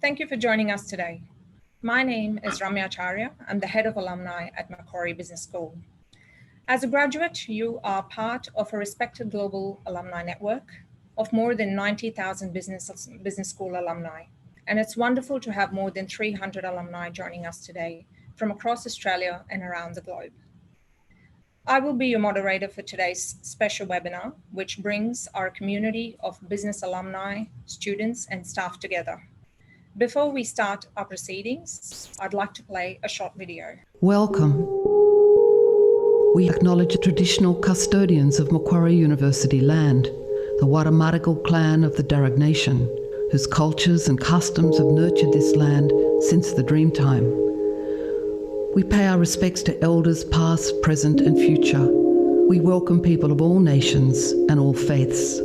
Thank you for joining us today. My name is Ramya Acharya. I'm the head of alumni at Macquarie Business School. As a graduate, you are part of a respected global alumni network of more than 90,000 business school alumni. And it's wonderful to have more than 300 alumni joining us today from across Australia and around the globe. I will be your moderator for today's special webinar, which brings our community of business alumni, students, and staff together. Before we start our proceedings, I'd like to play a short video. Welcome. We acknowledge the traditional custodians of Macquarie University land, the Wadamadigal clan of the Darug Nation, whose cultures and customs have nurtured this land since the Dreamtime. We pay our respects to elders past, present and future. We welcome people of all nations and all faiths.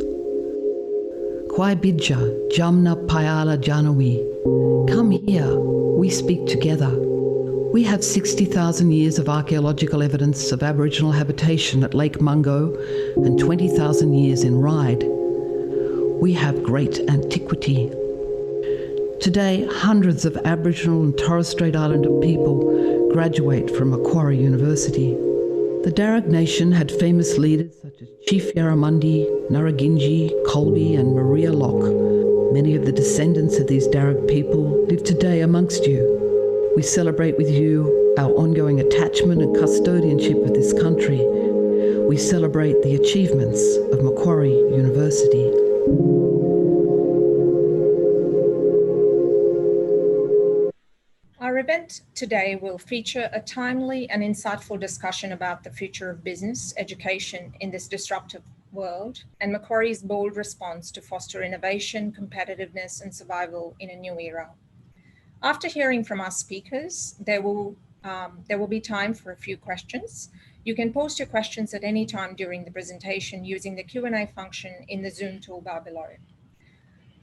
Kwai Bidja, Jamna Payala Janawi. Come here, we speak together. We have 60,000 years of archaeological evidence of Aboriginal habitation at Lake Mungo and 20,000 years in Ryde. We have great antiquity. Today, hundreds of Aboriginal and Torres Strait Islander people graduate from Macquarie University. The Darug Nation had famous leaders such as Chief Yarramundi, Naraginji, Colby and Maria Locke. Many of the descendants of these Darug people live today amongst you. We celebrate with you our ongoing attachment and custodianship of this country. We celebrate the achievements of Macquarie University. Our event today will feature a timely and insightful discussion about the future of business education in this disruptive world and Macquarie's bold response to foster innovation, competitiveness, and survival in a new era. After hearing from our speakers, there will be time for a few questions. You can post your questions at any time during the presentation using the Q&A function in the Zoom toolbar below.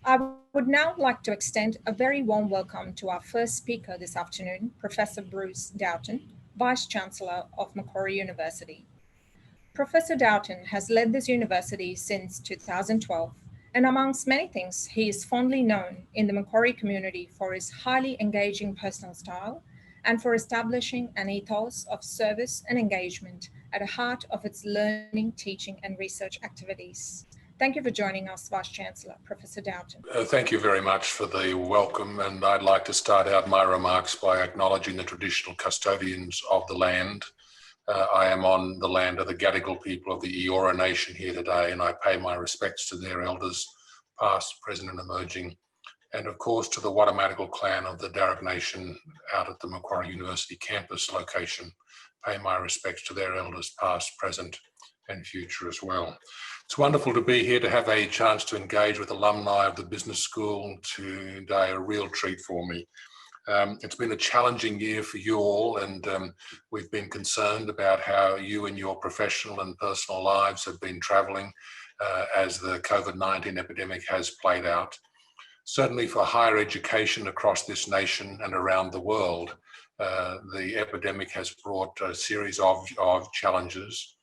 I would now like to extend a very warm welcome to our first speaker this afternoon, Professor Bruce Dowton, Vice-Chancellor of Macquarie University. Professor Dowton has led this university since 2012, and amongst many things, he is fondly known in the Macquarie community for his highly engaging personal style and for establishing an ethos of service and engagement at the heart of its learning, teaching, and research activities. Thank you for joining us, Vice-Chancellor, Professor Dowton. Thank you very much for the welcome, and I'd like to start out my remarks by acknowledging the traditional custodians of the land. I am on the land of the Gadigal people of the Eora Nation here today, and I pay my respects to their elders, past, present and emerging, and of course to the Wadamadigal clan of the Darug Nation out at the Macquarie University campus location. Pay my respects to their elders, past, present and future as well. It's wonderful to be here to have a chance to engage with alumni of the business school today, a real treat for me. It's been a challenging year for you all, and we've been concerned about how you and your professional and personal lives have been travelling as the COVID-19 epidemic has played out. Certainly for higher education across this nation and around the world, the epidemic has brought a series of challenges.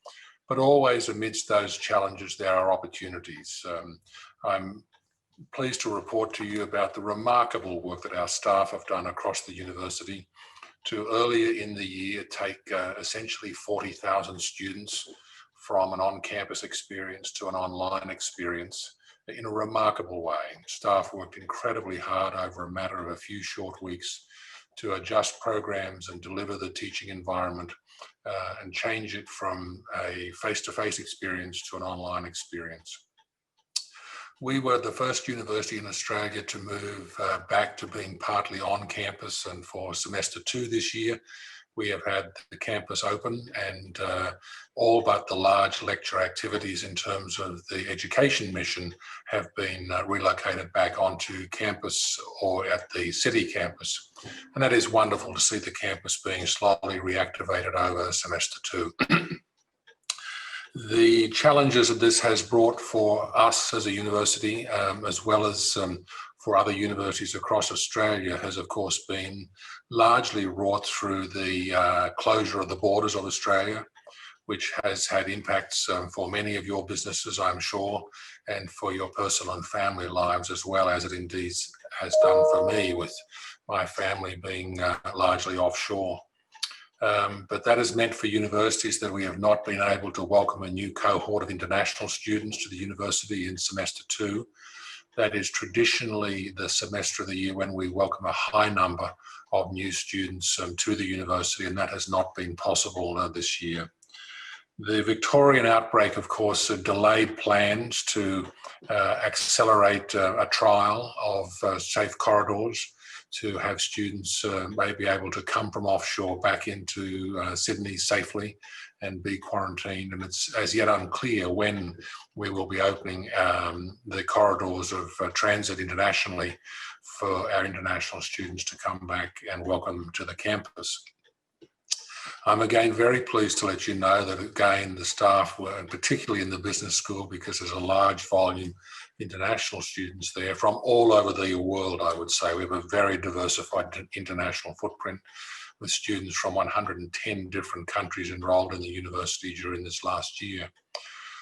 But always amidst those challenges, there are opportunities. I'm pleased to report to you about the remarkable work that our staff have done across the university to earlier in the year take essentially 40,000 students from an on-campus experience to an online experience in a remarkable way. Staff worked incredibly hard over a matter of a few short weeks to adjust programs and deliver the teaching environment and change it from a face-to-face experience to an online experience. We were the first university in Australia to move back to being partly on campus, and for semester 2 this year, we have had the campus open and all but the large lecture activities in terms of the education mission have been relocated back onto campus or at the city campus. And that is wonderful to see the campus being slowly reactivated over semester 2. The challenges that this has brought for us as a university, as well as for other universities across Australia, has of course been largely wrought through the closure of the borders of Australia, which has had impacts for many of your businesses, I'm sure, and for your personal and family lives, as well as it indeed has done for me, with my family being largely offshore. But that has meant for universities that we have not been able to welcome a new cohort of international students to the university in semester 2. That is traditionally the semester of the year when we welcome a high number of new students to the university, and that has not been possible this year. The Victorian outbreak, of course, delayed plans to accelerate a trial of safe corridors to have students may be able to come from offshore back into Sydney safely and be quarantined. And it's as yet unclear when we will be opening the corridors of transit internationally for our international students to come back and welcome them to the campus. I'm again very pleased to let you know that again the staff were, and particularly in the business school, because there's a large volume international students there from all over the world, I would say. We have a very diversified international footprint with students from 110 different countries enrolled in the university during this last year.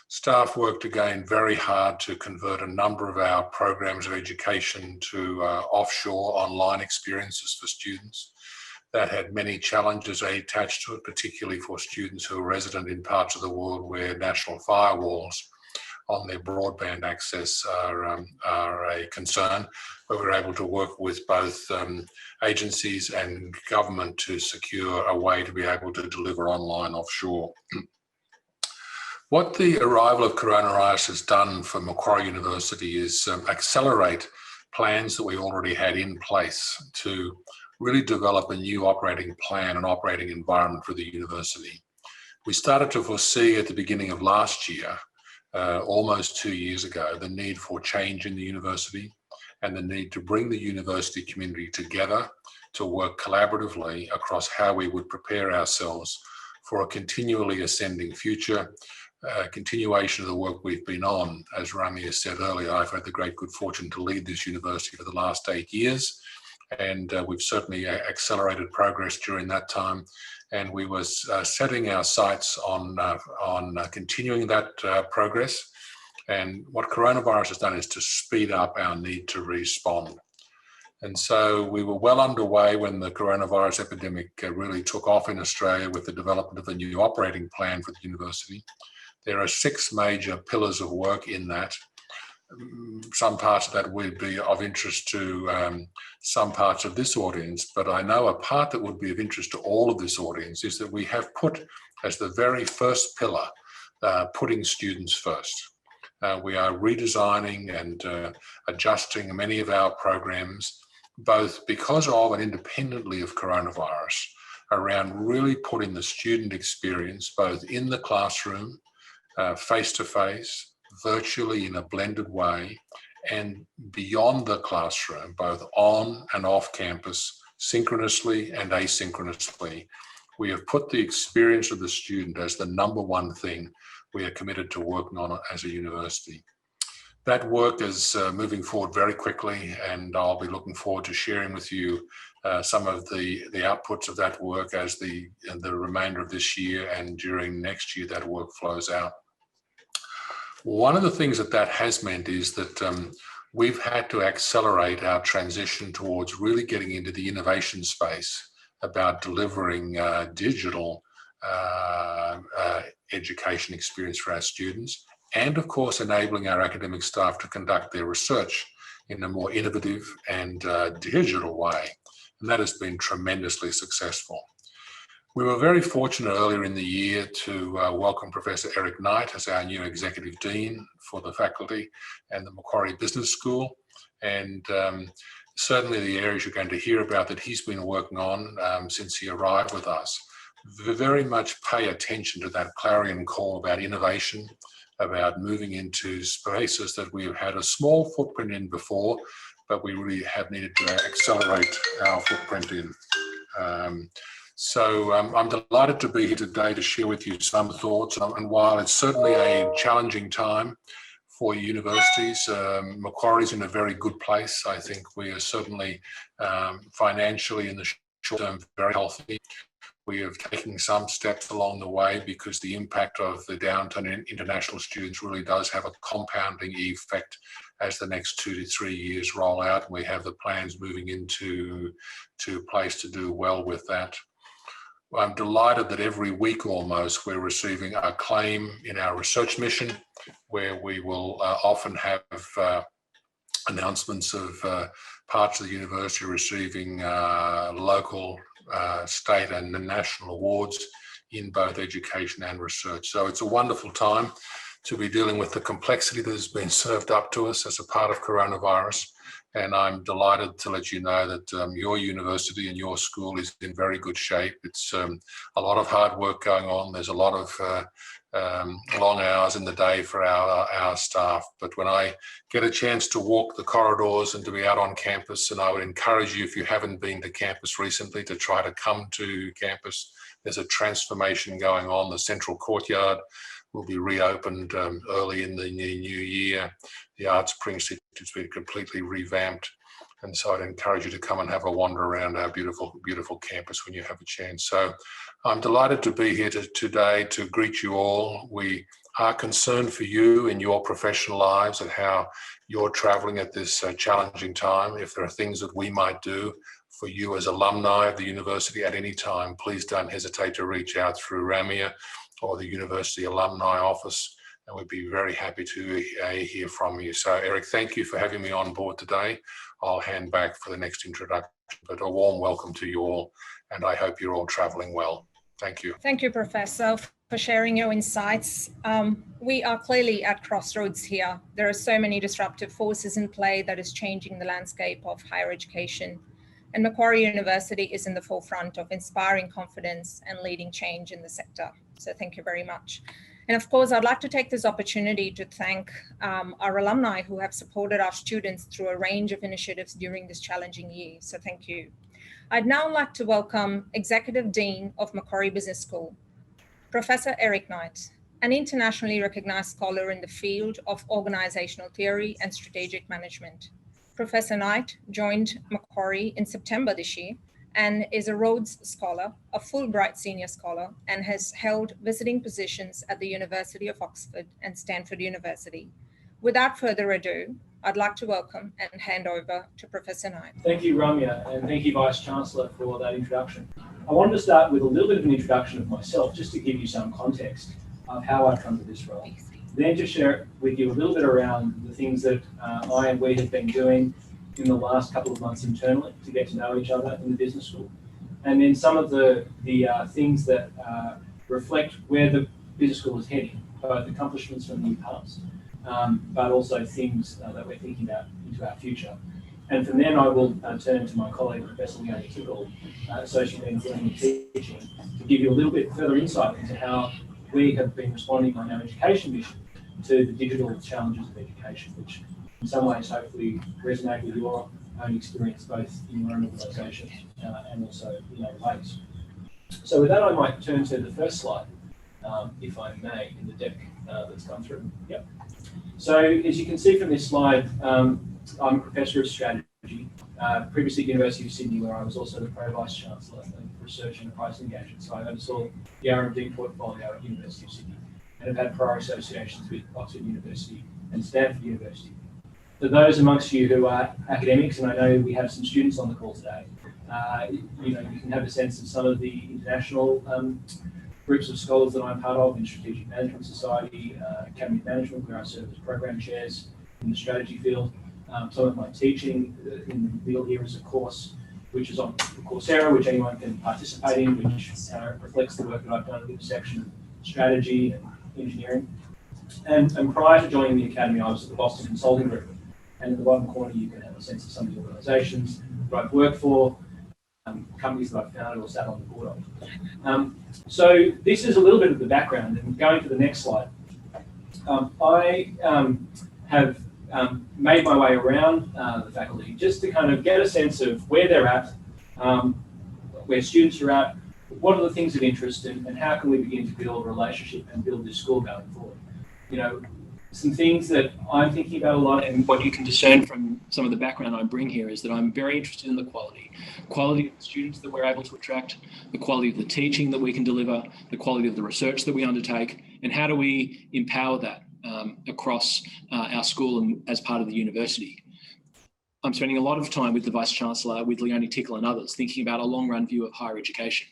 Staff worked again very hard to convert a number of our programs of education to offshore online experiences for students. That had many challenges attached to it, particularly for students who are resident in parts of the world where national firewalls on their broadband access are a concern, but we're able to work with both agencies and government to secure a way to be able to deliver online offshore. What the arrival of coronavirus has done for Macquarie University is accelerate plans that we already had in place to really develop a new operating plan and operating environment for the university. We started to foresee at the beginning of last year, almost 2 years ago, the need for change in the university and the need to bring the university community together to work collaboratively across how we would prepare ourselves for a continually ascending future, continuation of the work we've been on. As Rami has said earlier, I've had the great good fortune to lead this university for the last 8 years, and we've certainly accelerated progress during that time. And we were setting our sights on continuing that progress. And what coronavirus has done is to speed up our need to respond. And so we were well underway when the coronavirus epidemic really took off in Australia with the development of a new operating plan for the university. There are 6 major pillars of work in that. Some parts of that would be of interest to some parts of this audience, but I know a part that would be of interest to all of this audience is that we have put as the very first pillar, putting students first. We are redesigning and adjusting many of our programs, both because of and independently of coronavirus, around really putting the student experience both in the classroom, face-to-face, virtually in a blended way, and beyond the classroom, both on and off campus, synchronously and asynchronously. We have put the experience of the student as the #1 thing we are committed to working on as a university. That work is moving forward very quickly, and I'll be looking forward to sharing with you some of the outputs of that work as the remainder of this year and during next year that work flows out. One of the things that has meant is that we've had to accelerate our transition towards really getting into the innovation space about delivering digital education experience for our students, and of course enabling our academic staff to conduct their research in a more innovative and digital way. And that has been tremendously successful. We were very fortunate earlier in the year to welcome Professor Eric Knight as our new Executive Dean for the faculty and the Macquarie Business School. And certainly the areas you're going to hear about that he's been working on since he arrived with us very much pay attention to that clarion call about innovation, about moving into spaces that we've had a small footprint in before, but we really have needed to accelerate our footprint in. So I'm delighted to be here today to share with you some thoughts. And while it's certainly a challenging time for universities, Macquarie's in a very good place. I think we are certainly financially in the short term very healthy. We have taken some steps along the way because the impact of the downturn in international students really does have a compounding effect as the next 2 to 3 years roll out. And we have the plans moving into place to do well with that. I'm delighted that every week almost we're receiving a claim in our research mission, where we will often have announcements of parts of the university receiving local, state and national awards in both education and research. So it's a wonderful time to be dealing with the complexity that has been served up to us as a part of coronavirus. And I'm delighted to let you know that your university and your school is in very good shape. It's a lot of hard work going on. There's a lot of long hours in the day for our staff. But when I get a chance to walk the corridors and to be out on campus, and I would encourage you, if you haven't been to campus recently, to try to come to campus. There's a transformation going on. The central courtyard will be reopened early in the new year. The Arts Precinct has been completely revamped. And so I'd encourage you to come and have a wander around our beautiful, beautiful campus when you have a chance. So I'm delighted to be here today to greet you all. We are concerned for you in your professional lives and how you're traveling at this challenging time. If there are things that we might do for you as alumni of the university at any time, please don't hesitate to reach out through RAMIA or the University Alumni Office, and we'd be very happy to hear from you. So Eric, thank you for having me on board today. I'll hand back for the next introduction, but a warm welcome to you all, and I hope you're all traveling well. Thank you. Thank you, Professor, for sharing your insights. We are clearly at crossroads here. There are so many disruptive forces in play that is changing the landscape of higher education. And Macquarie University is in the forefront of inspiring confidence and leading change in the sector. So thank you very much. And of course, I'd like to take this opportunity to thank our alumni who have supported our students through a range of initiatives during this challenging year. So thank you. I'd now like to welcome Executive Dean of Macquarie Business School, Professor Eric Knight, an internationally recognized scholar in the field of organizational theory and strategic management. Professor Knight joined Macquarie in September this year and is a Rhodes Scholar, a Fulbright Senior Scholar, and has held visiting positions at the University of Oxford and Stanford University. Without further ado, I'd like to welcome and hand over to Professor Knight. Thank you, Ramya, and thank you, Vice-Chancellor, for that introduction. I wanted to start with a little bit of an introduction of myself, just to give you some context of how I've come to this role. Then to share with you a little bit around the things that I and we have been doing in the last couple of months internally to get to know each other in the business school. And then some of the things that reflect where the business school is heading, both accomplishments from the past, but also things that we're thinking about into our future. And from then I will turn to my colleague, Professor Leonie Tickle, Associate Dean of Learning and Teaching, to give you a little bit further insight into how we have been responding on our education mission to the digital challenges of education, which in some ways hopefully resonate with your own experience, both in your own organisation and also in other ways. So with that, I might turn to the first slide, if I may, in the deck that's come through. Yep. So as you can see from this slide, I'm a Professor of Strategy, previously at University of Sydney, where I was also the Pro-Vice-Chancellor of Research and Enterprise Engagement. So I oversaw the R&D portfolio at University of Sydney and have had prior associations with Oxford University and Stanford University. For those amongst you who are academics, and I know we have some students on the call today, you can have a sense of some of the international groups of scholars that I'm part of in Strategic Management Society, Academy of Management, where I serve as program chairs in the strategy field. Some of my teaching in the field here is a course which is on Coursera, which anyone can participate in, which reflects the work that I've done in the section of strategy and engineering. And prior to joining the Academy, I was at the Boston Consulting Group. And in the bottom corner, you can have a sense of some of the organisations that I've worked for, companies that I've founded or sat on the board of. So this is a little bit of the background. And going to the next slide, I have made my way around the faculty just to kind of get a sense of where they're at, where students are at, what are the things of interest, and how can we begin to build a relationship and build this school going forward. You know, some things that I'm thinking about a lot, and what you can discern from some of the background I bring here is that I'm very interested in the quality of the students that we're able to attract, the quality of the teaching that we can deliver, the quality of the research that we undertake, and how do we empower that across our school and as part of the university. I'm spending a lot of time with the Vice-Chancellor, with Leonie Tickle and others, thinking about a long-run view of higher education.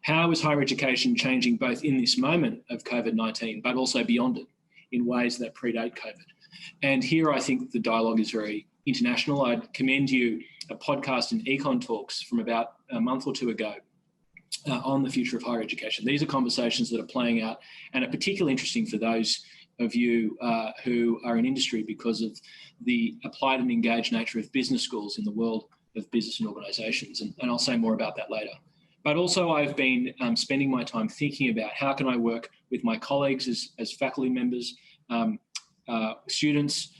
How is higher education changing both in this moment of COVID-19, but also beyond it in ways that predate COVID? And here I think the dialogue is very international. I'd commend you a podcast in Econ Talks from about a month or two ago on the future of higher education. These are conversations that are playing out and are particularly interesting for those of you who are in industry because of the applied and engaged nature of business schools in the world of business and organisations. And I'll say more about that later. But also I've been spending my time thinking about how can I work with my colleagues as faculty members, students,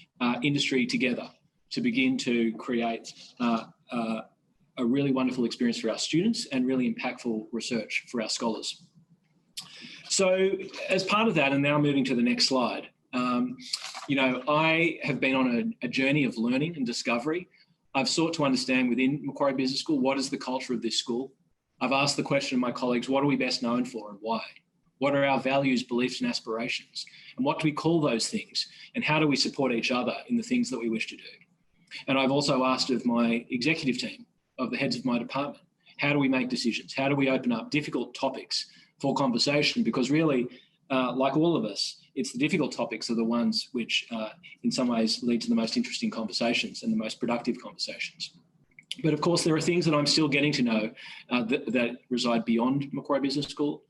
industry together to begin to create a really wonderful experience for our students and really impactful research for our scholars. So as part of that, and now moving to the next slide, I have been on a journey of learning and discovery. I've sought to understand within Macquarie Business School, what is the culture of this school? I've asked the question of my colleagues, what are we best known for and why? What are our values, beliefs and aspirations? And what do we call those things? And how do we support each other in the things that we wish to do? And I've also asked of my executive team, of the heads of my department, how do we make decisions? How do we open up difficult topics for conversation? Because really, like all of us, it's the difficult topics are the ones which in some ways lead to the most interesting conversations and the most productive conversations. But of course, there are things that I'm still getting to know that reside beyond Macquarie Business School,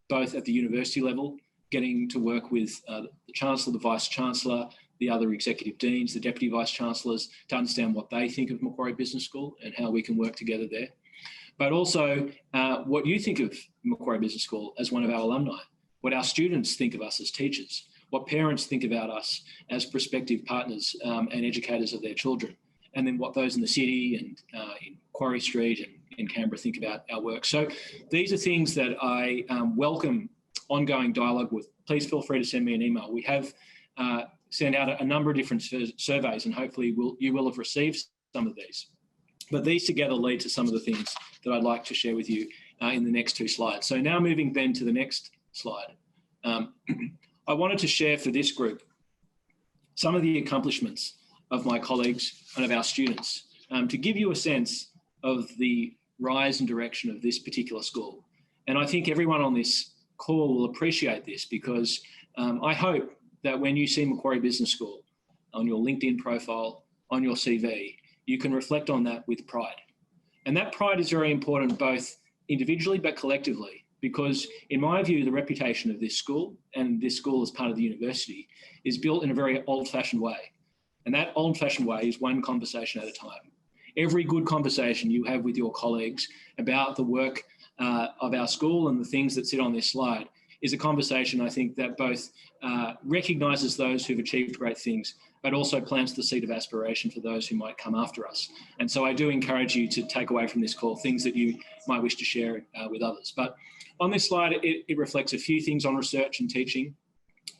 both at the university level, getting to work with the Chancellor, the Vice-Chancellor, the other executive deans, the deputy vice-chancellors, to understand what they think of Macquarie Business School and how we can work together there. But also what you think of Macquarie Business School as one of our alumni, what our students think of us as teachers, what parents think about us as prospective partners and educators of their children, and then what those in the city and in Quarry Street and in Canberra think about our work. So these are things that I welcome ongoing dialogue with. Please feel free to send me an email. We have sent out a number of different surveys, and hopefully you will have received some of these. But these together lead to some of the things that I'd like to share with you in the next two slides. So now moving then to the next slide. I wanted to share for this group some of the accomplishments of my colleagues and of our students to give you a sense of the rise and direction of this particular school. And I think everyone on this call will appreciate this because I hope that when you see Macquarie Business School on your LinkedIn profile, on your CV, you can reflect on that with pride. And that pride is very important both individually but collectively, because in my view, the reputation of this school and this school as part of the university is built in a very old-fashioned way. And that old-fashioned way is one conversation at a time. Every good conversation you have with your colleagues about the work of our school and the things that sit on this slide is a conversation, I think, that both recognises those who've achieved great things, but also plants the seed of aspiration for those who might come after us. And so I do encourage you to take away from this call things that you might wish to share with others. But on this slide, it reflects a few things on research and teaching,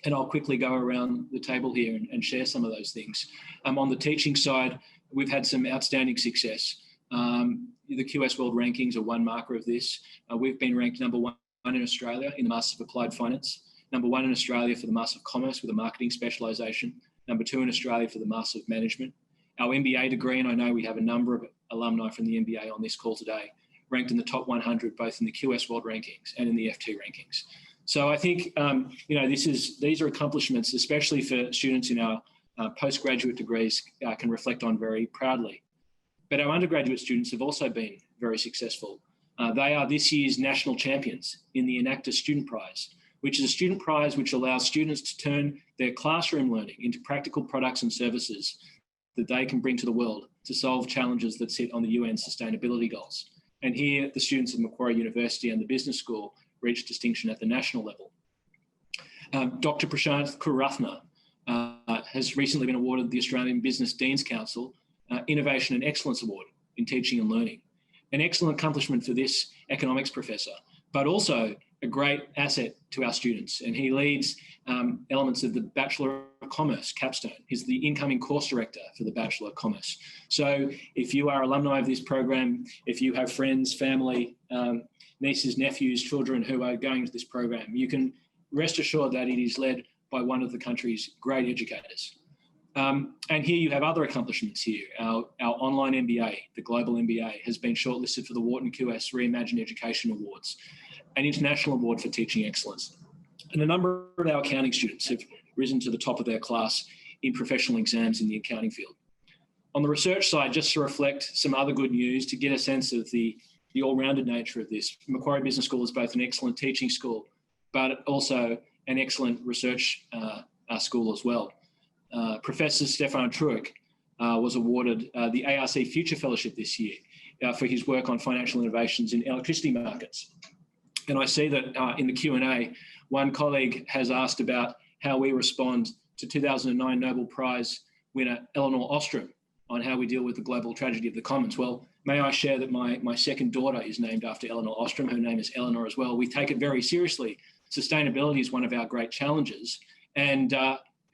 and I'll quickly go around the table here and share some of those things. On the teaching side, we've had some outstanding success. The QS World Rankings are one marker of this. We've been ranked number one in Australia in the Master of Applied Finance, number one in Australia for the Master of Commerce with a marketing specialisation, number two in Australia for the Master of Management. Our MBA degree, and I know we have a number of alumni from the MBA on this call today, ranked in the top 100, both in the QS World Rankings and in the FT rankings. So I think, these are accomplishments, especially for students in our postgraduate degrees, can reflect on very proudly. But our undergraduate students have also been very successful. They are this year's national champions in the Enactus Student Prize, which is a student prize which allows students to turn their classroom learning into practical products and services that they can bring to the world to solve challenges that sit on the UN Sustainability Goals. And here, the students of Macquarie University and the Business School reached distinction at the national level. Dr. Prashant Kuratna has recently been awarded the Australian Business Deans Council Innovation and Excellence Award in Teaching and Learning. An excellent accomplishment for this economics professor, but also a great asset to our students, and he leads elements of the Bachelor of Commerce capstone. He's the incoming course director for the Bachelor of Commerce. So if you are alumni of this program, if you have friends, family, nieces, nephews, children who are going to this program, you can rest assured that it is led by one of the country's great educators. And here you have other accomplishments here. Our online MBA, the Global MBA, has been shortlisted for the Wharton QS Reimagine Education Awards, an international award for teaching excellence. And a number of our accounting students have risen to the top of their class in professional exams in the accounting field. On the research side, just to reflect some other good news, to get a sense of the all-rounded nature of this, Macquarie Business School is both an excellent teaching school, but also an excellent research school as well. Professor Stefan Truick was awarded the ARC Future Fellowship this year for his work on financial innovations in electricity markets. And I see that in the Q&A, one colleague has asked about how we respond to 2009 Nobel Prize winner Elinor Ostrom on how we deal with the global tragedy of the commons. Well, may I share that my second daughter is named after Elinor Ostrom. Her name is Eleanor as well. We take it very seriously. Sustainability is one of our great challenges, and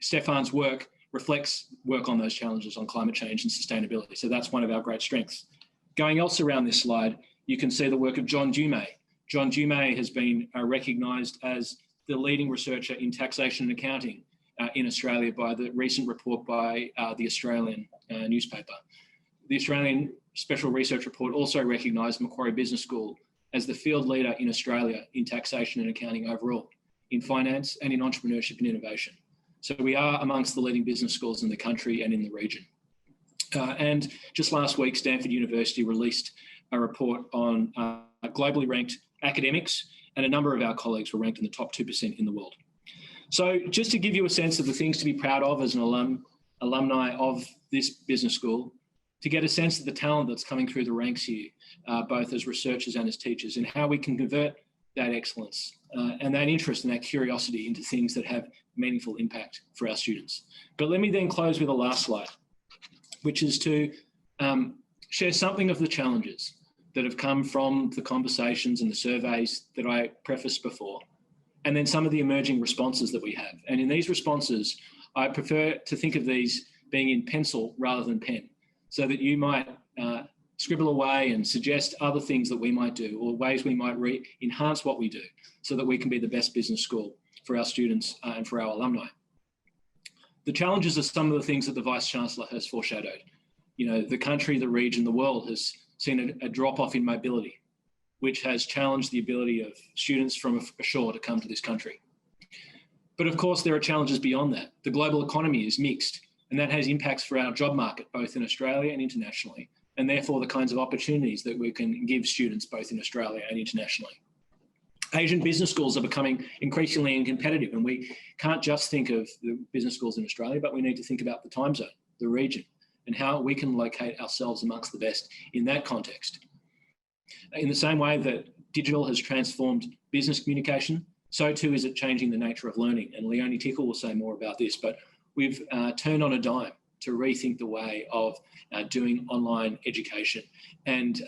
Stefan's work reflects work on those challenges on climate change and sustainability. So that's one of our great strengths. Going else around this slide, you can see the work of John Dumay. John Dumay has been recognised as the leading researcher in taxation and accounting in Australia by the recent report by the Australian newspaper. The Australian Special Research Report also recognised Macquarie Business School as the field leader in Australia in taxation and accounting overall, in finance and in entrepreneurship and innovation. So we are amongst the leading business schools in the country and in the region. And just last week, Stanford University released a report on globally ranked academics, and a number of our colleagues were ranked in the top 2% in the world. So just to give you a sense of the things to be proud of as an alumni of this business school, to get a sense of the talent that's coming through the ranks here, both as researchers and as teachers, and how we can convert that excellence and that interest and that curiosity into things that have meaningful impact for our students. But let me then close with a last slide, which is to share something of the challenges that have come from the conversations and the surveys that I prefaced before, and then some of the emerging responses that we have. And in these responses, I prefer to think of these being in pencil rather than pen, so that you might scribble away and suggest other things that we might do or ways we might enhance what we do so that we can be the best business school for our students and for our alumni. The challenges are some of the things that the Vice-Chancellor has foreshadowed. You know, the country, the region, the world has seen a drop-off in mobility, which has challenged the ability of students from ashore to come to this country. But of course, there are challenges beyond that. The global economy is mixed, and that has impacts for our job market, both in Australia and internationally, and therefore the kinds of opportunities that we can give students both in Australia and internationally. Asian business schools are becoming increasingly competitive, and we can't just think of the business schools in Australia, but we need to think about the time zone, the region, and how we can locate ourselves amongst the best in that context. In the same way that digital has transformed business communication, so too is it changing the nature of learning. And Leonie Tickle will say more about this, but we've turned on a dime to rethink the way of doing online education. And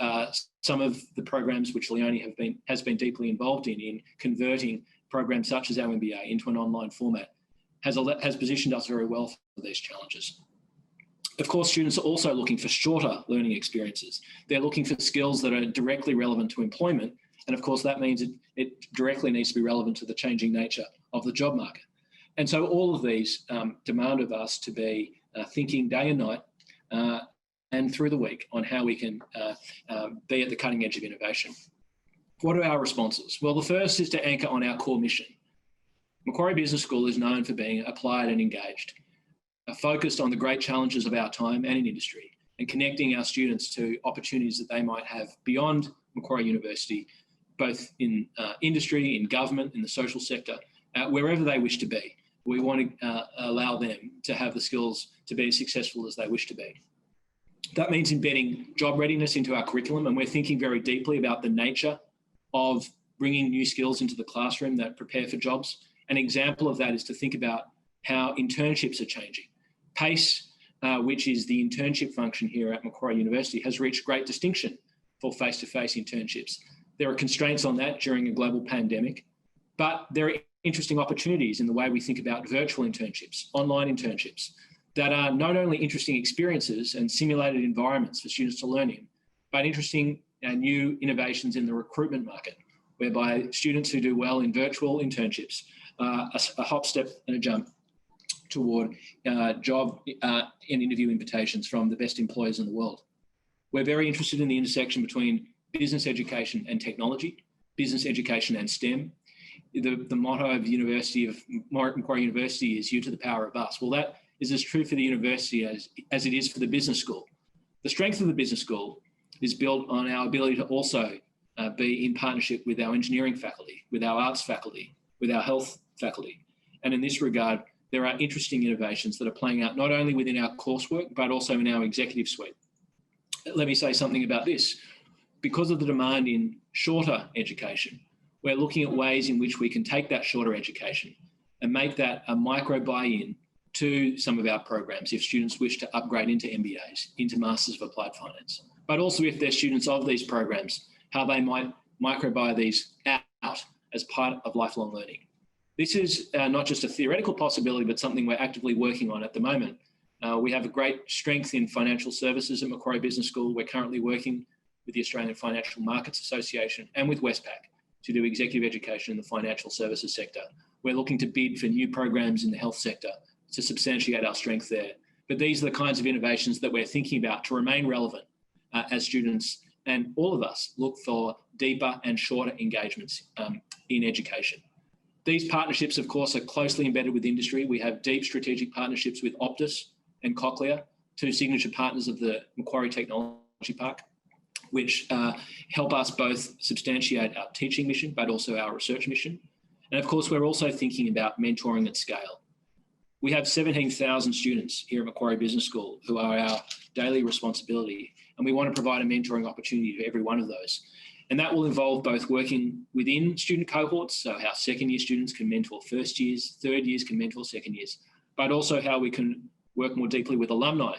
some of the programs which Leonie has been deeply involved in converting programs such as our MBA into an online format has positioned us very well for these challenges. Of course, students are also looking for shorter learning experiences. They're looking for skills that are directly relevant to employment. And of course, that means it directly needs to be relevant to the changing nature of the job market. And so all of these demand of us to be thinking day and night and through the week on how we can be at the cutting edge of innovation. What are our responses? Well, the first is to anchor on our core mission. Macquarie Business School is known for being applied and engaged, focused on the great challenges of our time and in industry, and connecting our students to opportunities that they might have beyond Macquarie University, both in industry, in government, in the social sector, wherever they wish to be. We want to allow them to have the skills to be as successful as they wish to be. That means embedding job readiness into our curriculum, and we're thinking very deeply about the nature of bringing new skills into the classroom that prepare for jobs. An example of that is to think about how internships are changing. PACE, which is the internship function here at Macquarie University, has reached great distinction for face-to-face internships. There are constraints on that during a global pandemic, But there are interesting opportunities in the way we think about virtual internships, online internships, that are not only interesting experiences and simulated environments for students to learn in, but interesting new innovations in the recruitment market, whereby students who do well in virtual internships, a hop, step and a jump toward job and interview invitations from the best employers in the world. We're very interested in the intersection between business education and technology, business education and STEM. The motto of the University of Macquarie University is "You to the power of us." Well, that is as true for the university as it is for the business school. The strength of the business school is built on our ability to also be in partnership with our engineering faculty, with our arts faculty, with our health faculty. And in this regard, there are interesting innovations that are playing out not only within our coursework, but also in our executive suite. Let me say something about this. Because of the demand in shorter education, we're looking at ways in which we can take that shorter education and make that a micro buy-in to some of our programs if students wish to upgrade into MBAs, into Masters of Applied Finance. But also if they're students of these programs, how they might micro-buy these out as part of lifelong learning. This is not just a theoretical possibility, but something we're actively working on at the moment. We have a great strength in financial services at Macquarie Business School. We're currently working with the Australian Financial Markets Association and with Westpac to do executive education in the financial services sector. We're looking to bid for new programs in the health sector to substantiate our strength there. But these are the kinds of innovations that we're thinking about to remain relevant as students and all of us look for deeper and shorter engagements in education. These partnerships, of course, are closely embedded with industry. We have deep strategic partnerships with Optus and Cochlear, two signature partners of the Macquarie Technology Park, which help us both substantiate our teaching mission, but also our research mission. And of course, we're also thinking about mentoring at scale. We have 17,000 students here at Macquarie Business School who are our daily responsibility, and we want to provide a mentoring opportunity to every one of those. And that will involve both working within student cohorts, so how second year students can mentor first years, third years can mentor second years, but also how we can work more deeply with alumni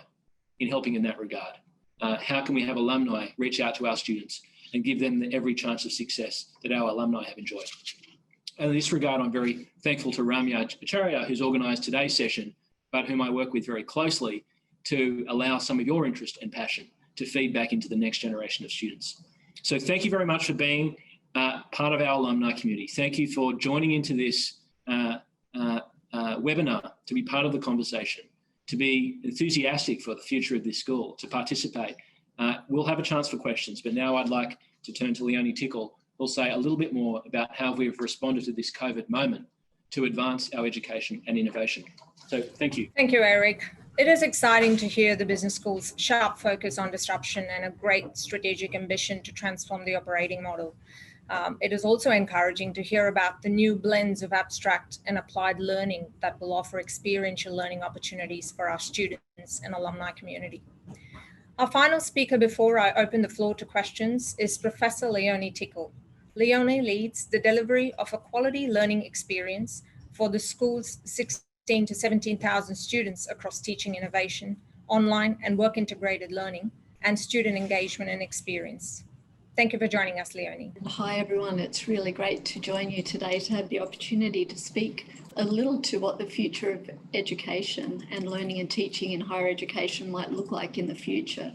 in helping in that regard. How can we have alumni reach out to our students and give them every chance of success that our alumni have enjoyed? And in this regard, I'm very thankful to Ramya Acharya, who's organised today's session, but whom I work with very closely to allow some of your interest and passion to feed back into the next generation of students. So thank you very much for being part of our alumni community. Thank you for joining into this webinar to be part of the conversation, to be enthusiastic for the future of this school, to participate. We'll have a chance for questions, but now I'd like to turn to Leonie Tickle, who'll say a little bit more about how we've responded to this COVID moment to advance our education and innovation. So thank you. Thank you, Eric. It is exciting to hear the business school's sharp focus on disruption and a great strategic ambition to transform the operating model. It is also encouraging to hear about the new blends of abstract and applied learning that will offer experiential learning opportunities for our students and alumni community. Our final speaker before I open the floor to questions is Professor Leonie Tickle. Leonie leads the delivery of a quality learning experience for the school's 16 to 17,000 students across teaching innovation, online and work integrated learning, and student engagement and experience. Thank you for joining us, Leonie. Hi, everyone. It's really great to join you today to have the opportunity to speak a little to what the future of education and learning and teaching in higher education might look like in the future.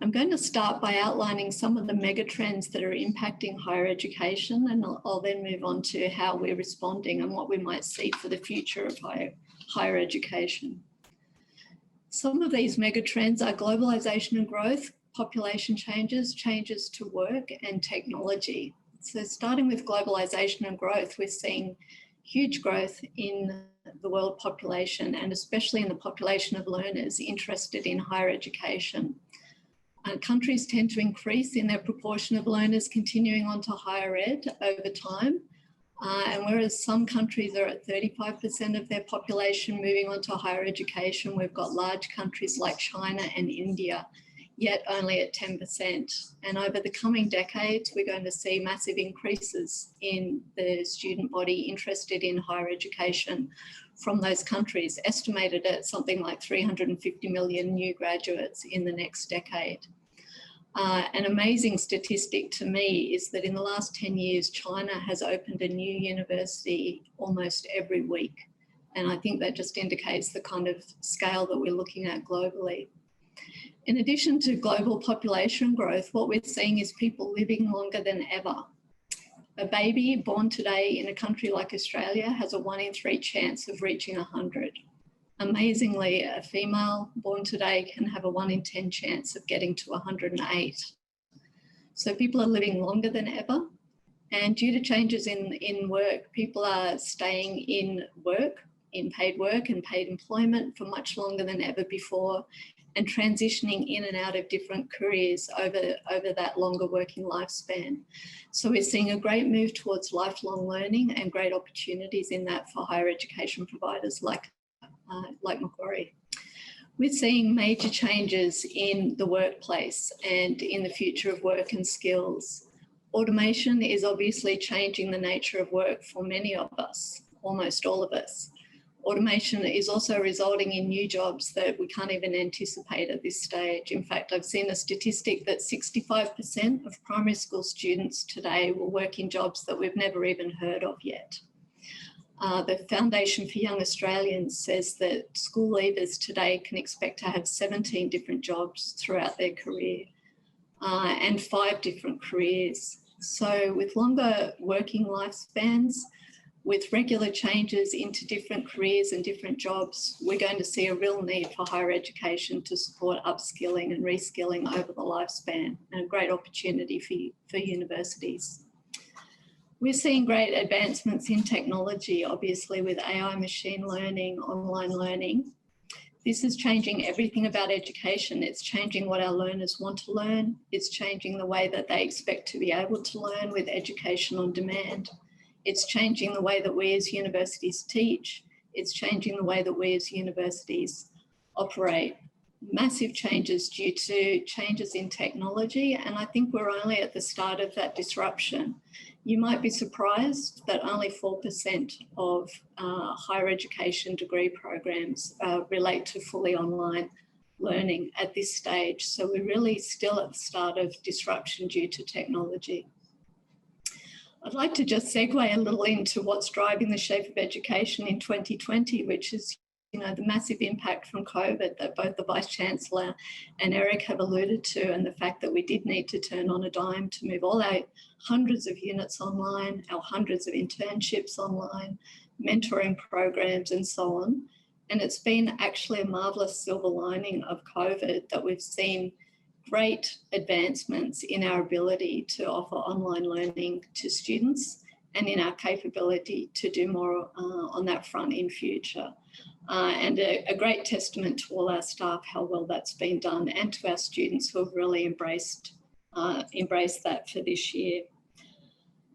I'm going to start by outlining some of the mega trends that are impacting higher education, and I'll then move on to how we're responding and what we might see for the future of higher education. Some of these mega trends are globalization and growth, population changes, changes to work, and technology. So starting with globalization and growth, we're seeing huge growth in the world population, and especially in the population of learners interested in higher education. Countries tend to increase in their proportion of learners continuing on to higher ed over time. And whereas some countries are at 35% of their population moving on to higher education, we've got large countries like China and India, yet only at 10%. And over the coming decades, we're going to see massive increases in the student body interested in higher education from those countries, estimated at something like 350 million new graduates in the next decade. An amazing statistic to me is that in the last 10 years, China has opened a new university almost every week. And I think that just indicates the kind of scale that we're looking at globally. In addition to global population growth, what we're seeing is people living longer than ever. A baby born today in a country like Australia has a 1 in 3 chance of reaching 100. Amazingly, a female born today can have a 1 in 10 chance of getting to 108. So people are living longer than ever. And due to changes in work, people are staying in work, in paid work and paid employment for much longer than ever before, and transitioning in and out of different careers over that longer working lifespan. So we're seeing a great move towards lifelong learning and great opportunities in that for higher education providers like Macquarie. We're seeing major changes in the workplace and in the future of work and skills. Automation is obviously changing the nature of work for many of us, almost all of us. Automation is also resulting in new jobs that we can't even anticipate at this stage. In fact, I've seen a statistic that 65% of primary school students today will work in jobs that we've never even heard of yet. The Foundation for Young Australians says that school leavers today can expect to have 17 different jobs throughout their career and 5 different careers. So with longer working lifespans, with regular changes into different careers and different jobs, we're going to see a real need for higher education to support upskilling and reskilling over the lifespan, and a great opportunity for universities. We're seeing great advancements in technology, obviously with AI, machine learning, online learning. This is changing everything about education. It's changing what our learners want to learn. It's changing the way that they expect to be able to learn with education on demand. It's changing the way that we as universities teach. It's changing the way that we as universities operate. Massive changes due to changes in technology, and I think we're only at the start of that disruption. You might be surprised that only 4% of higher education degree programs relate to fully online learning at this stage. So we're really still at the start of disruption due to technology. I'd like to just segue a little into what's driving the shape of education in 2020, which is the massive impact from COVID that both the Vice-Chancellor and Eric have alluded to, and the fact that we did need to turn on a dime to move all our hundreds of units online, our hundreds of internships online, mentoring programs and so on. And it's been actually a marvellous silver lining of COVID that we've seen great advancements in our ability to offer online learning to students and in our capability to do more on that front in future. And a great testament to all our staff, how well that's been done, and to our students who have really embraced that for this year.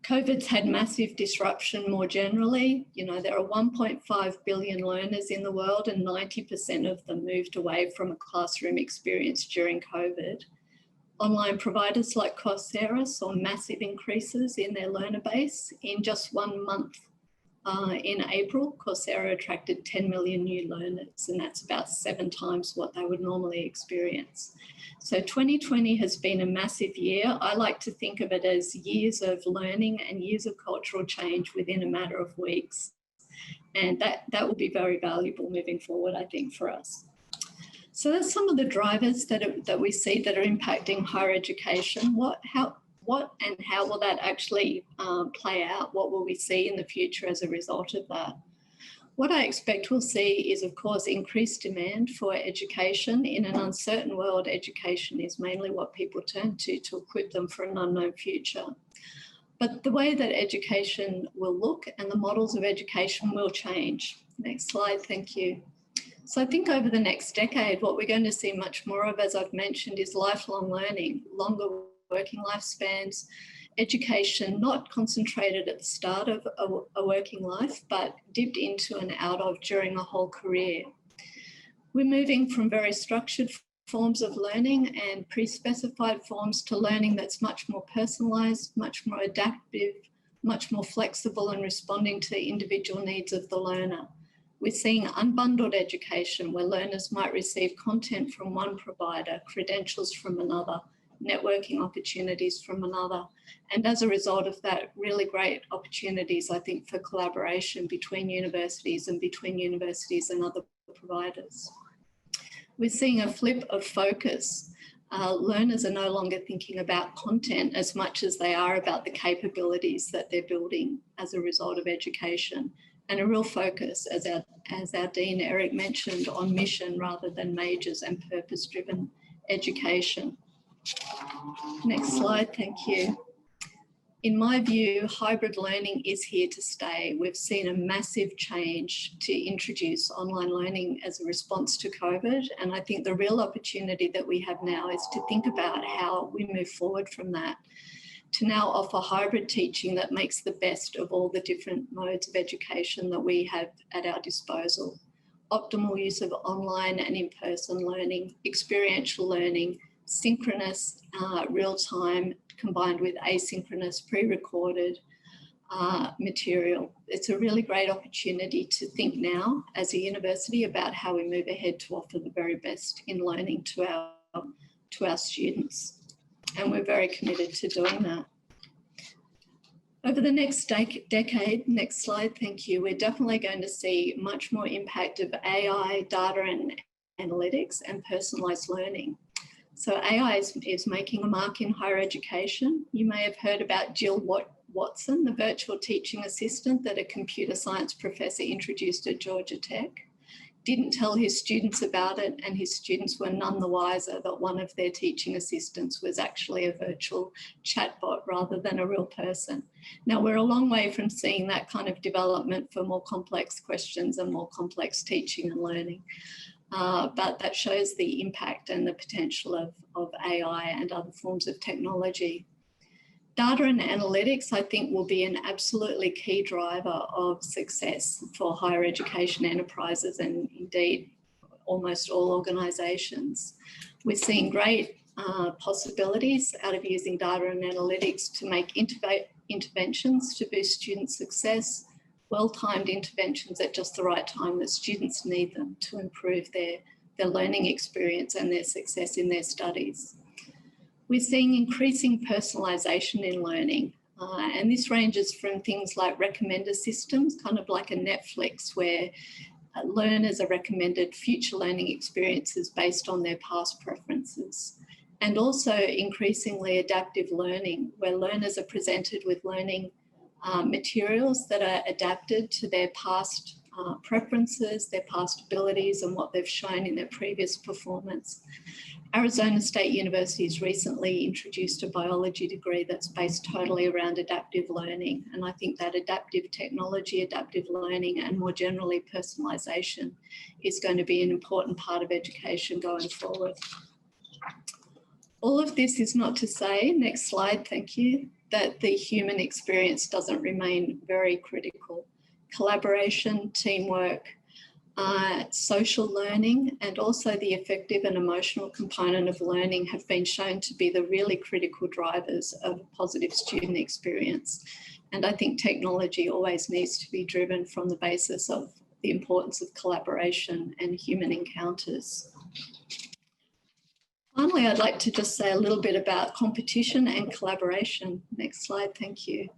COVID's had massive disruption more generally. There are 1.5 billion learners in the world, and 90% of them moved away from a classroom experience during COVID. Online providers like Coursera saw massive increases in their learner base. In just 1 month, in April, Coursera attracted 10 million new learners, and that's about 7 times what they would normally experience. So 2020 has been a massive year. I like to think of it as years of learning and years of cultural change within a matter of weeks. And that will be very valuable moving forward, I think, for us. So that's some of the drivers that we see that are impacting higher education. What and how will that actually play out? What will we see in the future as a result of that? What I expect we'll see is, of course, increased demand for education. In an uncertain world, education is mainly what people turn to equip them for an unknown future. But the way that education will look and the models of education will change. Next slide, thank you. So I think over the next decade, what we're going to see much more of, as I've mentioned, is lifelong learning, longer working lifespans, education not concentrated at the start of a working life, but dipped into and out of during a whole career. We're moving from very structured forms of learning and pre-specified forms to learning that's much more personalised, much more adaptive, much more flexible and responding to the individual needs of the learner. We're seeing unbundled education where learners might receive content from one provider, credentials from another, networking opportunities from another. And as a result of that, really great opportunities, I think, for collaboration between universities and other providers. We're seeing a flip of focus. Learners are no longer thinking about content as much as they are about the capabilities that they're building as a result of education, and a real focus, as our Dean Eric mentioned, on mission rather than majors and purpose-driven education. Next slide, thank you. In my view, hybrid learning is here to stay. We've seen a massive change to introduce online learning as a response to COVID. And I think the real opportunity that we have now is to think about how we move forward from that, to now offer hybrid teaching that makes the best of all the different modes of education that we have at our disposal. Optimal use of online and in-person learning, experiential learning, synchronous, real-time, combined with asynchronous, pre-recorded material. It's a really great opportunity to think now as a university about how we move ahead to offer the very best in learning to our students. And we're very committed to doing that. Over the next decade, next slide, thank you, we're definitely going to see much more impact of AI, data and analytics, and personalised learning. So AI is making a mark in higher education. You may have heard about Jill Watson, the virtual teaching assistant that a computer science professor introduced at Georgia Tech. Didn't tell his students about it, and his students were none the wiser that one of their teaching assistants was actually a virtual chatbot rather than a real person. Now, we're a long way from seeing that kind of development for more complex questions and more complex teaching and learning. But that shows the impact and the potential of AI and other forms of technology. Data and analytics, I think, will be an absolutely key driver of success for higher education enterprises and indeed almost all organisations. We're seeing great possibilities out of using data and analytics to make interventions to boost student success, well-timed interventions at just the right time that students need them to improve their learning experience and their success in their studies. We're seeing increasing personalisation in learning, and this ranges from things like recommender systems, kind of like a Netflix, where learners are recommended future learning experiences based on their past preferences, and also increasingly adaptive learning, where learners are presented with learning materials that are adapted to their past preferences, their past abilities, and what they've shown in their previous performance. Arizona State University has recently introduced a biology degree that's based totally around adaptive learning. And I think that adaptive technology, adaptive learning, and more generally personalisation is going to be an important part of education going forward. All of this is not to say, next slide, thank you, that the human experience doesn't remain very critical. Collaboration, teamwork, social learning, and also the affective and emotional component of learning have been shown to be the really critical drivers of a positive student experience. And I think technology always needs to be driven from the basis of the importance of collaboration and human encounters. Finally, I'd like to just say a little bit about competition and collaboration. Next slide, thank you.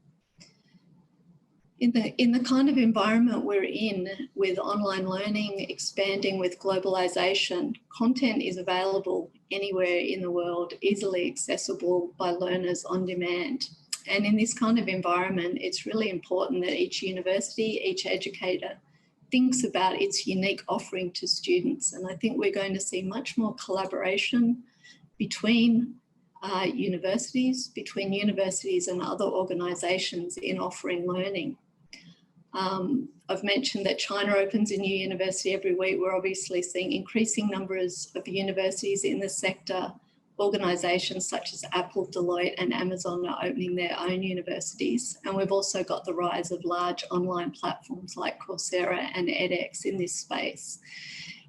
In the kind of environment we're in, with online learning expanding with globalization, content is available anywhere in the world, easily accessible by learners on demand. And in this kind of environment, it's really important that each university, each educator thinks about its unique offering to students. And I think we're going to see much more collaboration between universities and other organisations in offering learning. I've mentioned that China opens a new university every week. We're obviously seeing increasing numbers of universities in the sector. Organisations such as Apple, Deloitte and Amazon are opening their own universities. And we've also got the rise of large online platforms like Coursera and edX in this space.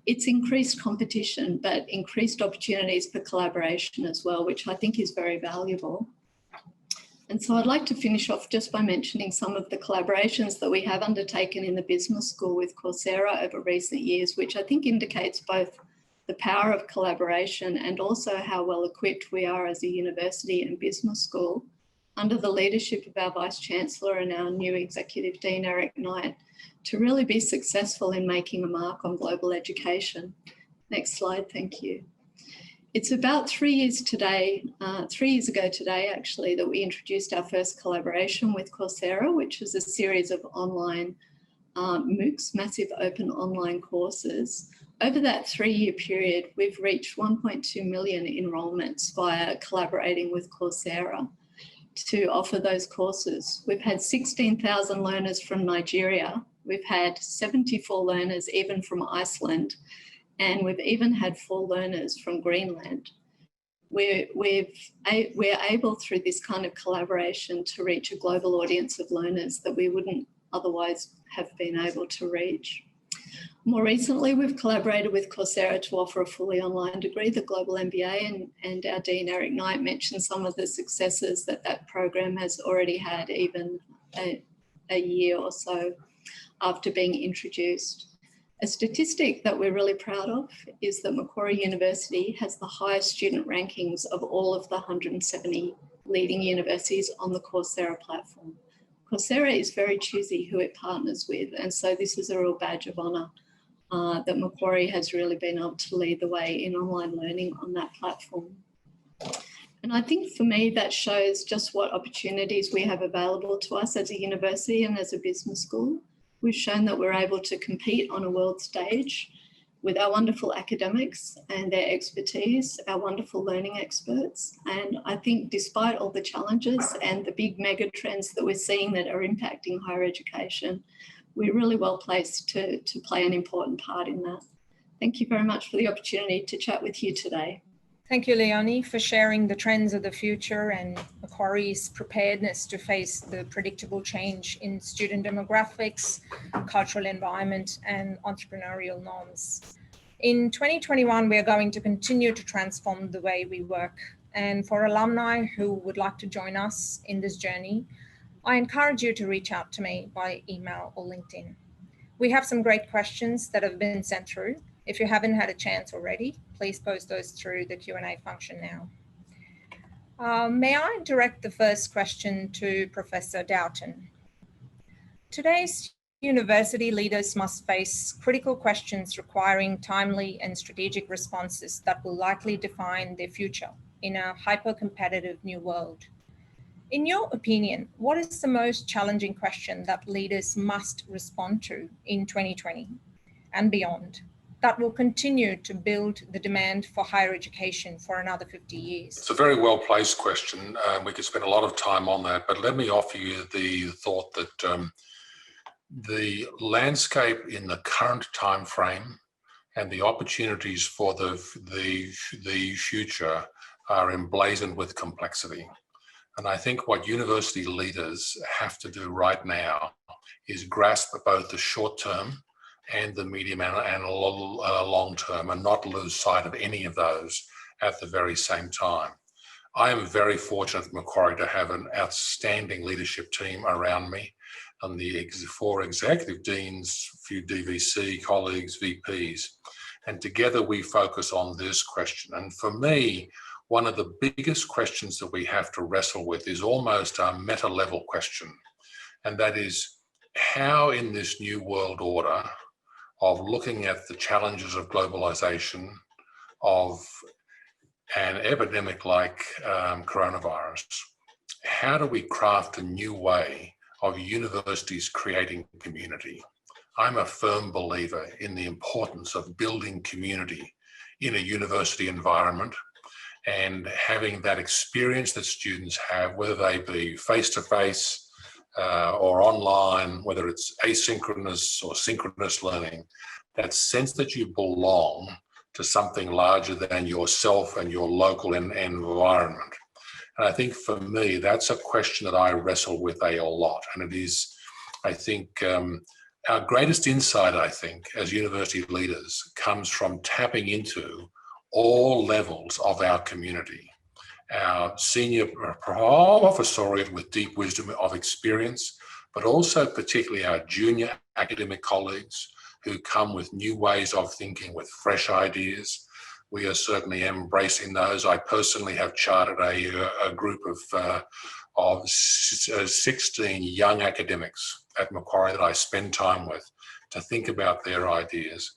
It's increased competition, but increased opportunities for collaboration as well, which I think is very valuable. And so I'd like to finish off just by mentioning some of the collaborations that we have undertaken in the business school with Coursera over recent years, which I think indicates both the power of collaboration, and also how well equipped we are as a university and business school under the leadership of our Vice-Chancellor and our new Executive Dean, Eric Knight, to really be successful in making a mark on global education. Next slide, thank you. It's about 3 years ago today, actually, that we introduced our first collaboration with Coursera, which is a series of online MOOCs, massive open online courses. Over that 3-year period, we've reached 1.2 million enrolments via collaborating with Coursera to offer those courses. We've had 16,000 learners from Nigeria. We've had 74 learners even from Iceland, and we've even had 4 learners from Greenland. We're able through this kind of collaboration to reach a global audience of learners that we wouldn't otherwise have been able to reach. More recently, we've collaborated with Coursera to offer a fully online degree, the Global MBA, and our Dean, Eric Knight, mentioned some of the successes that program has already had even a year or so after being introduced. A statistic that we're really proud of is that Macquarie University has the highest student rankings of all of the 170 leading universities on the Coursera platform. Coursera is very choosy who it partners with, and so this is a real badge of honour that Macquarie has really been able to lead the way in online learning on that platform. And I think for me that shows just what opportunities we have available to us as a university and as a business school. We've shown that we're able to compete on a world stage with our wonderful academics and their expertise, our wonderful learning experts. And I think despite all the challenges and the big mega trends that we're seeing that are impacting higher education, we're really well placed to play an important part in that. Thank you very much for the opportunity to chat with you today. Thank you, Leonie, for sharing the trends of the future and Macquarie's preparedness to face the predictable change in student demographics, cultural environment, and entrepreneurial norms. In 2021, we are going to continue to transform the way we work. And for alumni who would like to join us in this journey, I encourage you to reach out to me by email or LinkedIn. We have some great questions that have been sent through. If you haven't had a chance already, please post those through the Q&A function now. May I direct the first question to Professor Dowton? Today's university leaders must face critical questions requiring timely and strategic responses that will likely define their future in a hyper-competitive new world. In your opinion, what is the most challenging question that leaders must respond to in 2020 and beyond that will continue to build the demand for higher education for another 50 years? It's a very well-placed question. We could spend a lot of time on that, but let me offer you the thought that the landscape in the current time frame and the opportunities for the future are emblazoned with complexity. And I think what university leaders have to do right now is grasp both the short term and the medium and long term, and not lose sight of any of those at the very same time. I am very fortunate at Macquarie to have an outstanding leadership team around me, and the 4 executive deans, a few DVC colleagues, VPs, and together we focus on this question. And for me, one of the biggest questions that we have to wrestle with is almost a meta-level question, and that is how in this new world order of looking at the challenges of globalization, of an epidemic like coronavirus, how do we craft a new way of universities creating community? I'm a firm believer in the importance of building community in a university environment and having that experience that students have, whether they be face-to-face or online, whether it's asynchronous or synchronous learning, that sense that you belong to something larger than yourself and your local environment. And I think for me, that's a question that I wrestle with a lot. And it is, I think, our greatest insight, I think, as university leaders comes from tapping into all levels of our community. Our senior professoriate with deep wisdom of experience, but also particularly our junior academic colleagues who come with new ways of thinking, with fresh ideas, We are certainly embracing those. I personally have chartered a group of 16 young academics at Macquarie that I spend time with to think about their ideas.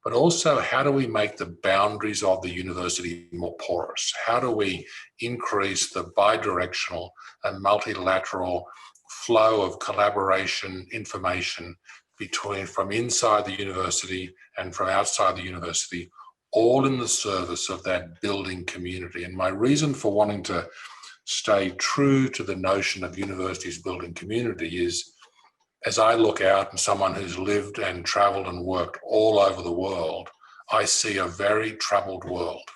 But also, how do we make the boundaries of the university more porous? How do we increase the bidirectional and multilateral flow of collaboration, information from inside the university and from outside the university, all in the service of that building community? And my reason for wanting to stay true to the notion of universities building community is, as I look out and someone who's lived and traveled and worked all over the world, I see a very troubled world.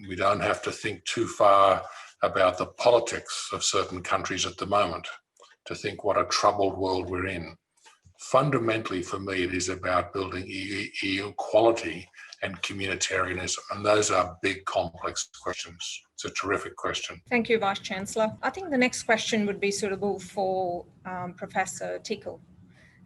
We don't have to think too far about the politics of certain countries at the moment to think what a troubled world we're in. Fundamentally, for me, it is about building equality and communitarianism, and those are big, complex questions. It's a terrific question. Thank you, Vice-Chancellor. I think the next question would be suitable for Professor Tickle.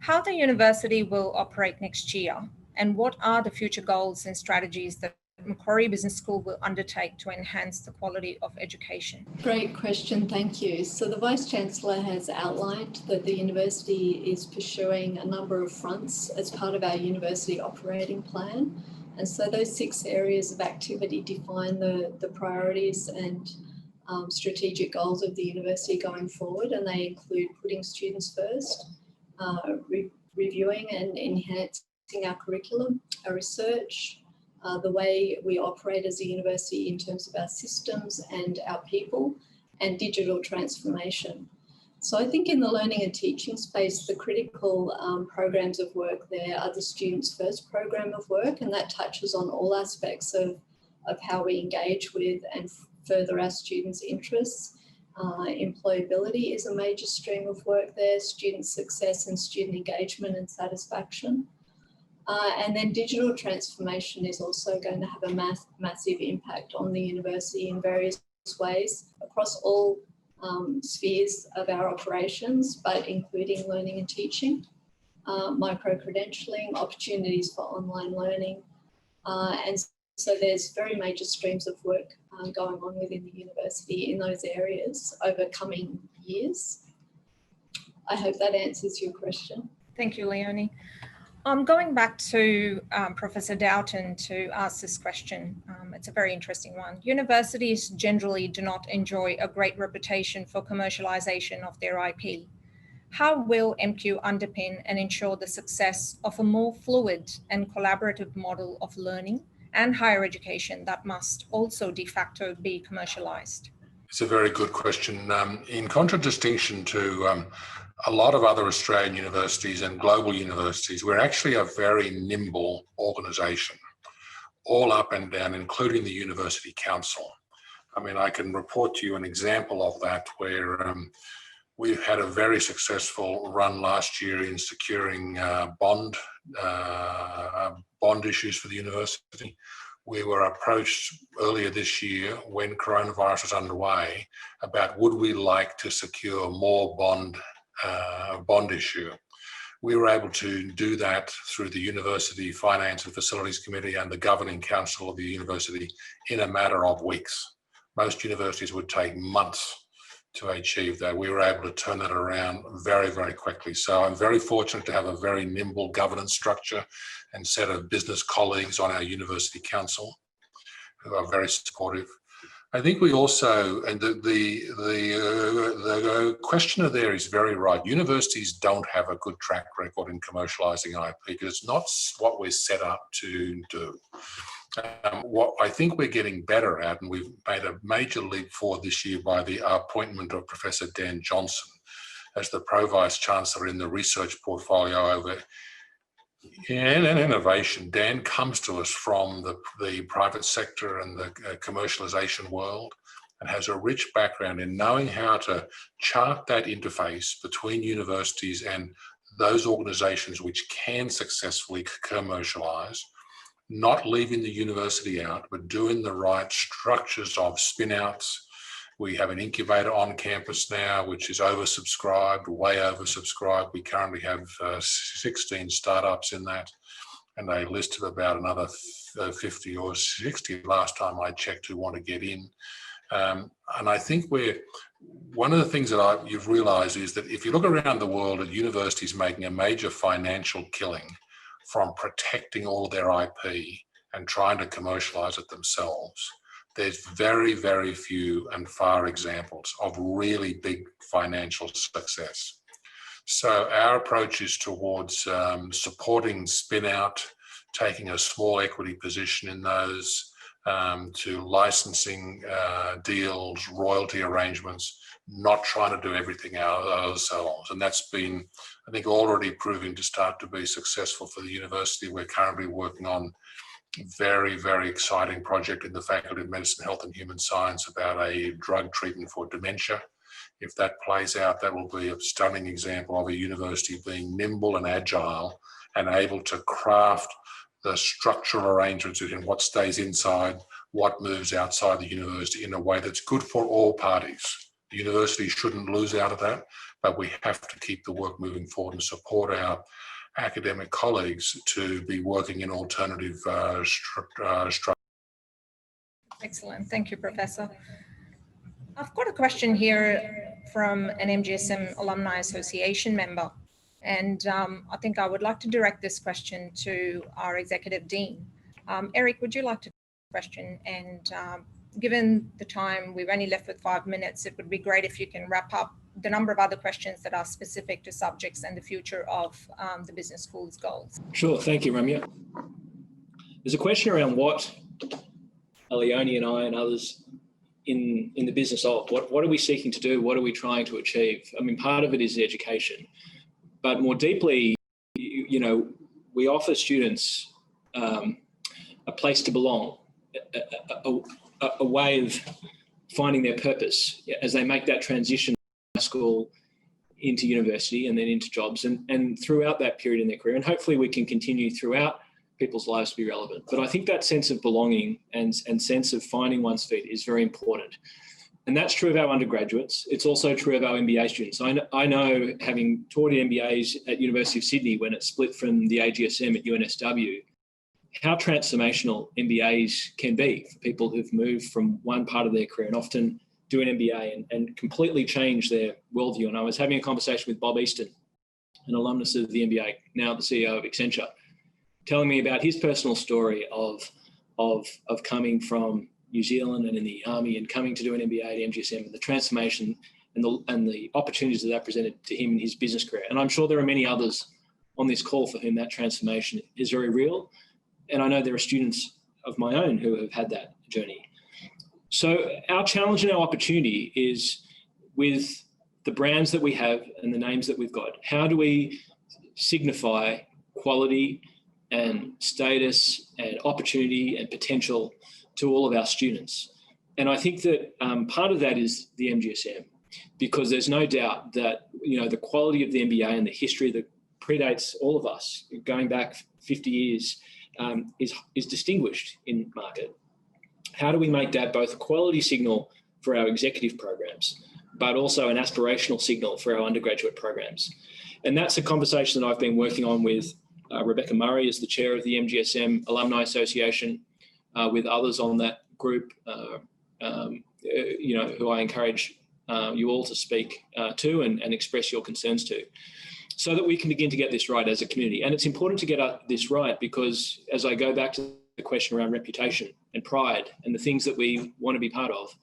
How the university will operate next year, and what are the future goals and strategies that Macquarie Business School will undertake to enhance the quality of education? Great question, thank you. So the Vice-Chancellor has outlined that the university is pursuing a number of fronts as part of our university operating plan. And so those 6 areas of activity define the priorities and strategic goals of the university going forward, and they include putting students first, reviewing and enhancing our curriculum, our research, the way we operate as a university in terms of our systems and our people, and digital transformation. So I think in the learning and teaching space, the critical programs of work there are the Students First program of work, and that touches on all aspects of how we engage with and further our students' interests. Employability is a major stream of work there, student success and student engagement and satisfaction. And then digital transformation is also going to have a massive impact on the university in various ways across all spheres of our operations, but including learning and teaching, micro-credentialing, opportunities for online learning. And so there's very major streams of work going on within the university in those areas over coming years. I hope that answers your question. Thank you, Leonie. Going back to Professor Dowton to ask this question, it's a very interesting one. Universities generally do not enjoy a great reputation for commercialization of their IP. How will MQ underpin and ensure the success of a more fluid and collaborative model of learning and higher education that must also de facto be commercialized? It's a very good question. In contradistinction to a lot of other Australian universities and global universities, we're actually a very nimble organisation, all up and down, including the University Council. I mean, I can report to you an example of that where we've had a very successful run last year in securing bond issues for the university. We were approached earlier this year when coronavirus was underway about would we like to secure more bond issue. We were able to do that through the University Finance and Facilities Committee and the Governing Council of the university in a matter of weeks. Most universities would take months to achieve that. We were able to turn that around very, very quickly. So I'm very fortunate to have a very nimble governance structure and set of business colleagues on our University Council who are very supportive. I think we also, and the questioner there is very right. Universities don't have a good track record in commercialising IP because it's not what we're set up to do. What I think we're getting better at, and we've made a major leap forward this year by the appointment of Professor Dan Johnson as the Pro-Vice-Chancellor in the research portfolio over in innovation. Dan comes to us from the private sector and the commercialization world and has a rich background in knowing how to chart that interface between universities and those organizations which can successfully commercialize, not leaving the university out, but doing the right structures of spin-outs. We have an incubator on campus now, which is oversubscribed, way oversubscribed. We currently have 16 startups in that. and a list of about another 50 or 60 last time I checked who want to get in. And I think one of the things that you've realised is that if you look around the world at universities making a major financial killing from protecting all of their IP and trying to commercialise it themselves, there's very, very few and far examples of really big financial success. So our approach is towards supporting spin-out, taking a small equity position in those, to licensing deals, royalty arrangements, not trying to do everything ourselves. And that's been, I think, already proving to start to be successful for the university. We're currently working on a very, very exciting project in the Faculty of Medicine, Health and Human Science about a drug treatment for dementia. If that plays out, that will be a stunning example of a university being nimble and agile and able to craft the structural arrangements in what stays inside, what moves outside the university in a way that's good for all parties. The university shouldn't lose out of that, but we have to keep the work moving forward and support our academic colleagues to be working in alternative structures. Excellent. Thank you, Professor. I've got a question here from an MGSM Alumni Association member. And I think I would like to direct this question to our Executive Dean. Eric, would you like to take the question? And given the time, we've only left with 5 minutes, it would be great if you can wrap up the number of other questions that are specific to subjects and the future of the business school's goals. Sure, thank you, Ramya. There's a question around what Leonie and I and others in the business of, what are we seeking to do? What are we trying to achieve? I mean, part of it is education. But more deeply, you know, we offer students a place to belong, a way of finding their purpose as they make that transition from high school into university and then into jobs and throughout that period in their career. And hopefully we can continue throughout people's lives to be relevant. But I think that sense of belonging and sense of finding one's feet is very important. And that's true of our undergraduates. It's also true of our MBA students. I know, having taught MBAs at University of Sydney when it split from the AGSM at UNSW, how transformational MBAs can be for people who've moved from one part of their career and often do an MBA and completely change their worldview. And I was having a conversation with Bob Easton, an alumnus of the MBA, now the CEO of Accenture, telling me about his personal story of coming from New Zealand and in the army and coming to do an MBA at MGSM, and the transformation and the opportunities that presented to him in his business career. And I'm sure there are many others on this call for whom that transformation is very real. And I know there are students of my own who have had that journey. So our challenge and our opportunity is, with the brands that we have and the names that we've got, how do we signify quality and status and opportunity and potential to all of our students? And I think that part of that is the MGSM, because there's no doubt that, you know, the quality of the MBA and the history that predates all of us, going back 50 years, is distinguished in market. How do we make that both a quality signal for our executive programs, but also an aspirational signal for our undergraduate programs? And that's a conversation that I've been working on with Rebecca Murray as the chair of the MGSM Alumni Association, with others on that group, you know, who I encourage you all to speak to and express your concerns to, so that we can begin to get this right as a community. And it's important to get this right because, as I go back to the question around reputation and pride and the things that we want to be part of,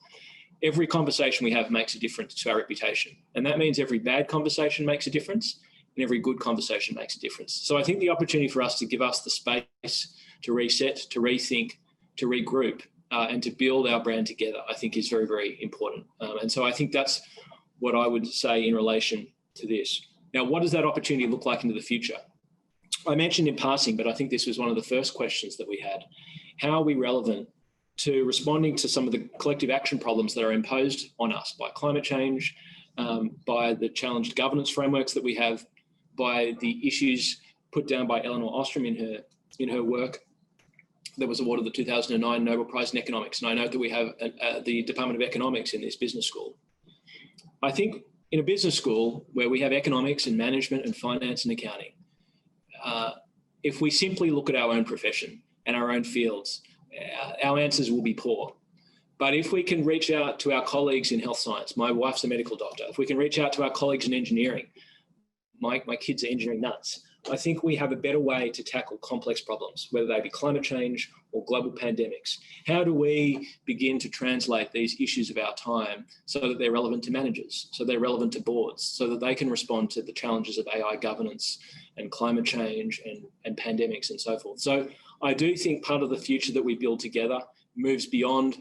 every conversation we have makes a difference to our reputation. And that means every bad conversation makes a difference and every good conversation makes a difference. So I think the opportunity for us to give us the space to reset, to rethink, to regroup, and to build our brand together, I think is very, very important. And so I think that's what I would say in relation to this. Now, what does that opportunity look like into the future? I mentioned in passing, but I think this was one of the first questions that we had. How are we relevant to responding to some of the collective action problems that are imposed on us by climate change, by the challenged governance frameworks that we have, by the issues put down by Eleanor Ostrom in her work that was awarded the 2009 Nobel Prize in Economics. And I note that we have the Department of Economics in this business school. I think in a business school where we have economics and management and finance and accounting, if we simply look at our own profession and our own fields, our answers will be poor. But if we can reach out to our colleagues in health science, my wife's a medical doctor, if we can reach out to our colleagues in engineering, my kids are engineering nuts, I think we have a better way to tackle complex problems, whether they be climate change or global pandemics. How do we begin to translate these issues of our time so that they're relevant to managers, so they're relevant to boards, so that they can respond to the challenges of AI governance and climate change and pandemics and so forth. So I do think part of the future that we build together moves beyond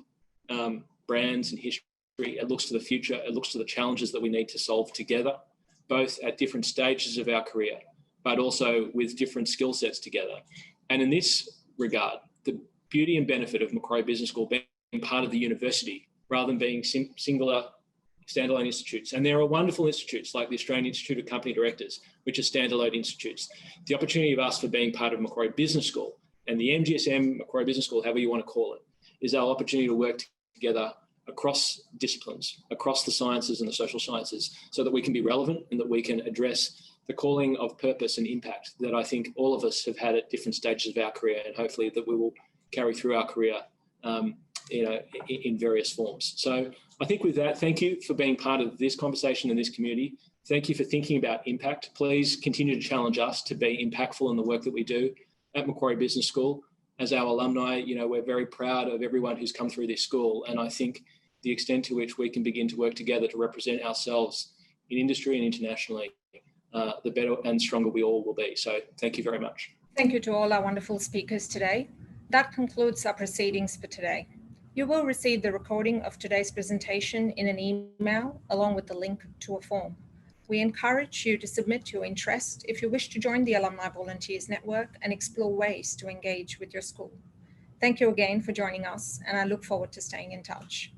brands and history. It looks to the future. It looks to the challenges that we need to solve together, both at different stages of our career, but also with different skill sets together. And in this regard, the beauty and benefit of Macquarie Business School being part of the university rather than being singular standalone institutes. And there are wonderful institutes like the Australian Institute of Company Directors, which are standalone institutes. The opportunity of us for being part of Macquarie Business School and the MGSM, Macquarie Business School, however you want to call it, is our opportunity to work together across disciplines, across the sciences and the social sciences, so that we can be relevant and that we can address the calling of purpose and impact that I think all of us have had at different stages of our career, and hopefully that we will carry through our career in various forms. So I think with that, thank you for being part of this conversation in this community. Thank you for thinking about impact. Please continue to challenge us to be impactful in the work that we do at Macquarie Business School. As our alumni, we're very proud of everyone who's come through this school. And I think the extent to which we can begin to work together to represent ourselves in industry and internationally, the better and stronger we all will be. So thank you very much. Thank you to all our wonderful speakers today. That concludes our proceedings for today. You will receive the recording of today's presentation in an email along with the link to a form. We encourage you to submit your interest if you wish to join the Alumni Volunteers Network and explore ways to engage with your school. Thank you again for joining us, and I look forward to staying in touch.